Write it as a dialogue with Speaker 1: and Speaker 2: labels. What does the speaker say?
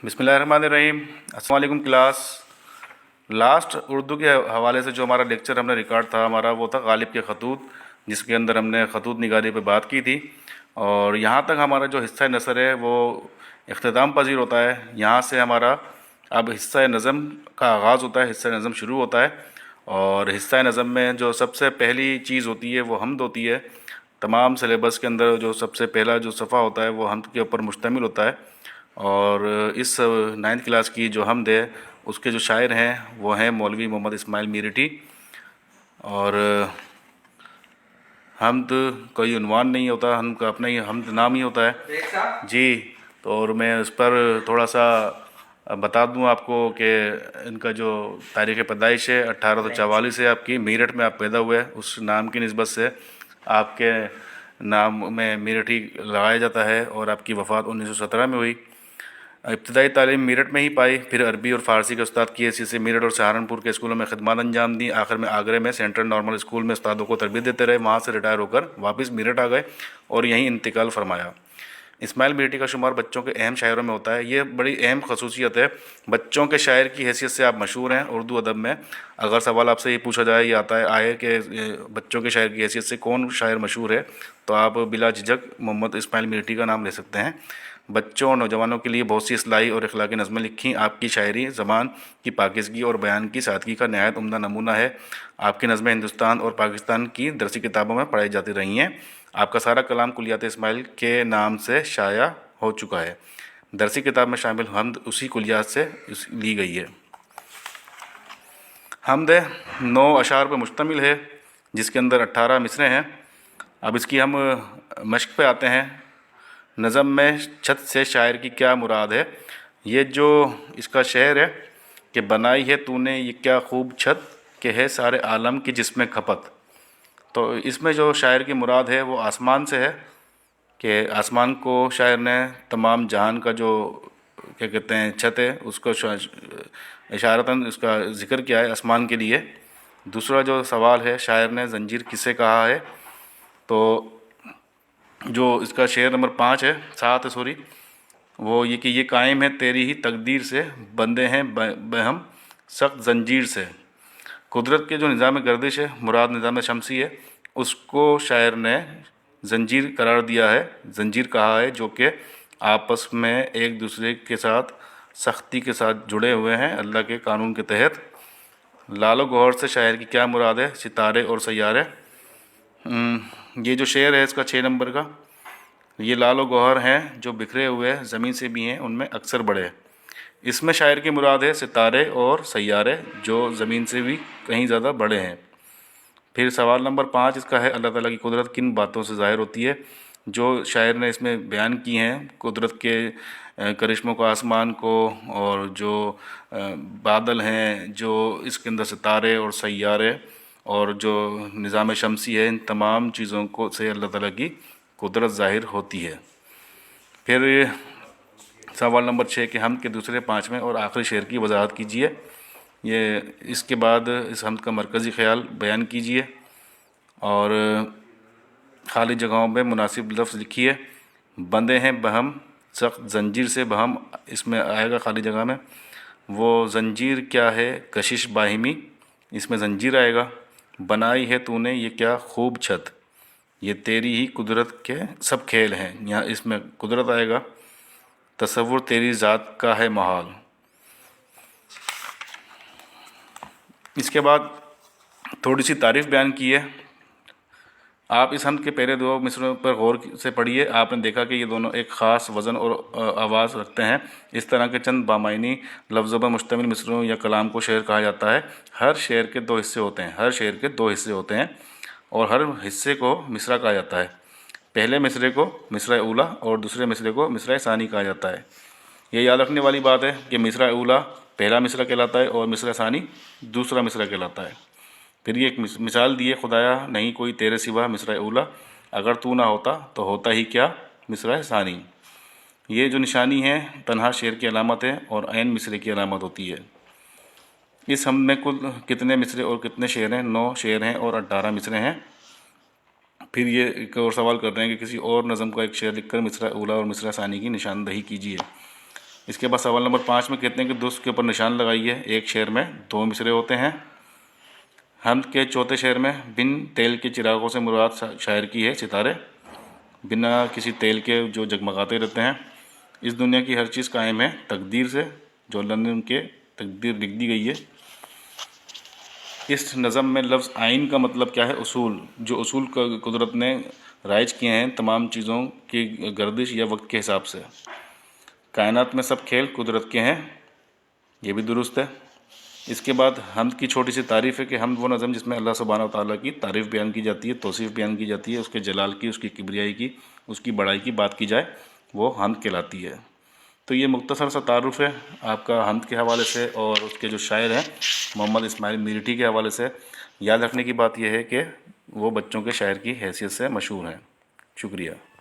Speaker 1: बिस्मिल्लाहिर्रहमानिर्रहीम। अस्सलाम वालेकुम क्लास। लास्ट उर्दू के हवाले से जो हमारा लेक्चर हमने रिकॉर्ड था हमारा वो था गालिब के खतूत, जिसके अंदर हमने खतूत निगारी पे बात की थी। और यहाँ तक हमारा जो हिस्सा नसर है वो इख्तिताम पजीर होता है। यहाँ से हमारा अब हिस्सा नज़म का आगाज़ होता है, हिस्सा नज़म शुरू होता है। और हिस्सा नज़म में जो सबसे पहली चीज़ होती है वो हमद होती है। तमाम सिलेबस के अंदर जो सबसे पहला जो सफ़ा होता है वो हमद के ऊपर मुश्तमिल होता है। और इस 9th क्लास की जो हमद है उसके जो शायर हैं वो हैं मौलवी मोहम्मद इस्माइल मीरठी। और हमद कोई उन्वान नहीं होता, हमद का अपना ही हमद नाम ही होता है जी। तो और मैं उस पर थोड़ा सा बता दूं आपको कि इनका जो तारीख़ पैदाइश है 1844 है, आपकी मेरठ में आप पैदा हुए, उस नाम की निस्बत से आपके नाम में मीरठी लगाया जाता है। और आपकी वफ़ात 1917 में हुई। इब्तदाई तालीम मेरठ में ही पाई, फिर अरबी और फ़ारसी के उस्ताद की हैसियत से मेरठ और सहारनपुर के स्कूलों में खिदमत अंजाम दी। आखिर में आगरे में सेंट्रल नॉर्मल स्कूल में उस्तादों को तरबियत देते रहे। वहाँ से रिटायर होकर वापस मेरठ आ गए और यहीं इंतकाल फरमाया। इस्माइल मीरठी का शुमार बच्चों के अहम शायरों में होता है। ये बड़ी अहम खसूसियत है, बच्चों के शायर की हैसियत से आप मशहूर हैं उर्दू अदब में। अगर सवाल आपसे ये पूछा जाए या आता है आए कि बच्चों के शायर की हैसियत से कौन शायर मशहूर है, तो आप बिला झिझक मोहम्मद इस्माइल मीरठी का नाम ले सकते हैं। बच्चों और नौजवानों के लिए बहुत सी इस्लाही और अखलाकी नज़में लिखीं। आपकी शायरी ज़बान की पाकीज़गी और बयान की सादगी का नहायत उम्दा नमूना है। आपकी नज़में हिंदुस्तान और पाकिस्तान की दरसी किताबों में पढ़ाई जाती रही हैं। आपका सारा कलाम कुलियात इस्माइल के नाम से शाया हो चुका है। दरसी किताब में शामिल हमद उसी कुलियात से ली गई है। हमद 9 अशार पर मुश्तमिल है, जिसके अंदर 18 मिसरे हैं। अब इसकी हम मश्क पे आते हैं। नज़म में छत से शायर की क्या मुराद है। ये जो इसका शेर है कि बनाई है तूने ये क्या खूब छत, के है सारे आलम की जिसमें खपत। तो इसमें जो शायर की मुराद है वो आसमान से है कि आसमान को शायर ने तमाम जहान का जो क्या कहते हैं छत है उसको इशारतन उसका ज़िक्र किया है आसमान के लिए। दूसरा जो सवाल है शायर ने ज़ंजीर किसे कहा है, तो जो इसका शेर नंबर 5 है 7 है सॉरी, वो ये कि ये कायम है तेरी ही तकदीर से, बंदे हैं बहम सख्त ज़ंजीर से। कुदरत के जो निज़ाम गर्दिश है मुराद निज़ाम शमसी है, उसको शायर ने ज़ंजीर करार दिया है, ज़ंजीर कहा है, जो कि आपस में एक दूसरे के साथ सख्ती के साथ जुड़े हुए हैं अल्लाह के कानून के तहत। लालो गौहर से शायर की क्या मुराद है, सितारे और सैयारे। ये जो शेर है इसका 6 नंबर का, ये लालो गौहर हैं जो बिखरे हुए ज़मीन से भी हैं उनमें अक्सर बड़े। इसमें शायर की मुराद है सितारे और सैयारे जो ज़मीन से भी कहीं ज़्यादा बड़े हैं। फिर सवाल नंबर 5 इसका है अल्लाह ताला की कुदरत किन बातों से ज़ाहिर होती है। जो शायर ने इसमें बयान की हैं कुदरत के करिश्मों को, आसमान को, और जो बादल हैं, जो इसके अंदर सितारे और सैयारे और जो निज़ाम शमसी है, इन तमाम चीज़ों को से अल्लाह ताला की कुदरत ज़ाहिर होती है। फिर सवाल नंबर 6 कि हम के दूसरे 5वें और आखिरी शेर की वजाहत कीजिए। ये इसके बाद इस हमद का मरकज़ी ख़याल बयान कीजिए और खाली जगहों में मुनासिब लफ्ज़ लिखिए। बंदे हैं बहम सख्त ज़ंजीर से, बहम इसमें आएगा खाली जगह में। वो ज़ंजीर क्या है कशिश बाहिमी, इसमें ज़ंजीर आएगा। बनाई है तूने ये क्या खूब छत, ये तेरी ही कुदरत के सब खेल हैं, यहाँ इसमें कुदरत आएगा। तसव्वुर तेरी ज़ात का है महाल। इसके बाद थोड़ी सी तारीफ़ बयान की है। आप इस हमद के पहले 2 मिसरों पर गौर से पढ़िए। आपने देखा कि ये दोनों एक ख़ास वज़न और आवाज़ रखते हैं। इस तरह के चंद बामायनी लफ्ज़ों पर मुश्तमिल मिसरों या कलाम को शेर कहा जाता है। हर शेर के 2 हिस्से होते हैं, हर शेर के 2 हिस्से होते हैं और हर हिस्से को मिसरा कहा जाता है। पहले मिसरे को मिसरा उला और दूसरे मिसरे को मिसरा सानी कहा जाता है। ये याद रखने वाली बात है कि मिसरा उला पहला मिसरा कहलाता है और मिसरा सानी दूसरा मिसरा कहलाता है। फिर ये एक मिसाल दिए, खुदाया नहीं कोई तेरे सिवा मिसरा उला, अगर तू ना होता तो होता ही क्या मिसरा सानी। ये जो निशानी है तन्हा शेर की अलामत है और ऐन मिसरे की अलामत होती है। इस हम में कुल कितने मिसरे और कितने शेर हैं? 9 शेर हैं और 18 मिसरे हैं। फिर ये एक और सवाल कर रहे हैं कि किसी और नज़म का एक शेर लिखकर मिसरा उला और मिसरा सानी की निशानदही कीजिए। اس کے بعد سوال نمبر 5 میں کہتے ہیں کہ درست کے اوپر نشان لگائیے، ایک شعر میں 2 مصرے ہوتے ہیں۔ حمد کے چوتھے شعر میں بن تیل کے چراغوں سے مراد شاعر کی ہے ستارے، بنا کسی تیل کے جو جگمگاتے رہتے ہیں۔ اس دنیا کی ہر چیز قائم ہے تقدیر سے، جو اللہ نے ان کے تقدیر لکھ دی گئی ہے۔ اس نظم میں لفظ آئین کا مطلب کیا ہے؟ اصول، جو اصول قدرت نے رائج کیے ہیں تمام چیزوں کی گردش یا وقت کے حساب سے۔ کائنات میں سب کھیل قدرت کے ہیں، یہ بھی درست ہے۔ اس کے بعد حمد کی چھوٹی سی تعریف ہے کہ حمد وہ نظم جس میں اللہ سبحانہ و تعالیٰ کی تعریف بیان کی جاتی ہے، توصیف بیان کی جاتی ہے، اس کے جلال کی، اس کی کبریائی کی، اس کی بڑائی کی بات کی جائے، وہ حمد کہلاتی ہے۔ تو یہ مختصر سا تعارف ہے آپ کا حمد کے حوالے سے اور اس کے جو شاعر ہیں محمد اسماعیل میرٹھی کے حوالے سے۔ یاد رکھنے کی بات یہ ہے کہ وہ بچوں کے شاعر کی حیثیت سے مشہور ہیں۔ شکریہ۔